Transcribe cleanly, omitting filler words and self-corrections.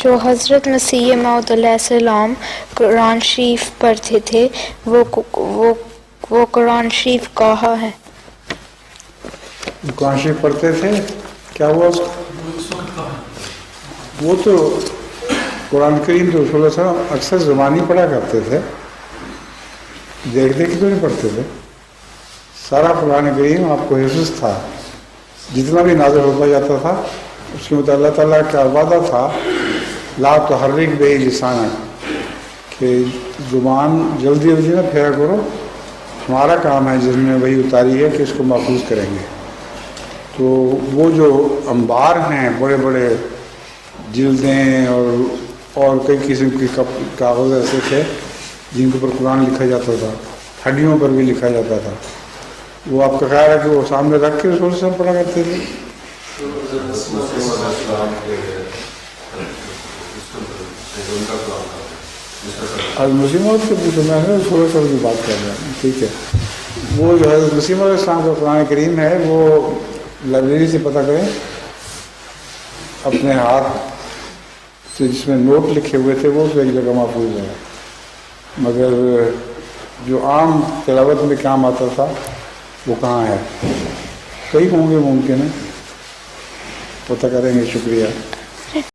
جو حضرت مسیح موعود علیہ السلام قرآن شریف پڑھتے تھے وہ قرآن شریف کہا ہے؟ قرآن شریف پڑھتے تھے، کیا ہوا اس کو؟ وہ تو قرآن کریم تو رسول اللہ صلی اللہ علیہ وسلم اکثر زبانی پڑھا کرتے تھے، دیکھ دیکھ کے تو نہیں پڑھتے تھے. سارا قرآن کریم آپ کو حفظ تھا، جتنا بھی نازل ہوتا جاتا تھا اس کے مطابق اللہ تعالیٰ کا وعدہ تھا لا تحرک بہ لسانک، کہ زبان جلدی جلدی نہ پھیرا کرو، ہمارا کام ہے جس میں وہی اتاری ہے کہ اس کو محفوظ کریں گے. تو وہ جو انبار ہیں بڑے بڑے جلدیں اور کئی قسم کے کاغذ ایسے تھے جن کے اوپر قرآن لکھا جاتا تھا، ہڈیوں پر بھی لکھا جاتا تھا. وہ آپ کا خیال ہے کہ وہ سامنے رکھ کے رسول صاحب پڑھا کرتے تھے؟ مسیح موعود کے پوچھو، میں رسول صاحب کی بات کر رہا ہوں. ٹھیک ہے، وہ جو ہے مسیح موعود علیہ السلام کا قرآن کریم ہے، وہ لائبریری سے پتہ کریں، اپنے ہاتھ سے جس میں نوٹ لکھے ہوئے تھے وہ تو ایک جگہ محفوظ ہے، مگر جو عام تلاوت میں کام آتا تھا وہ کہاں ہے؟ کئی ہوں گے ممکن ہے، پتہ کریں گے. شکریہ.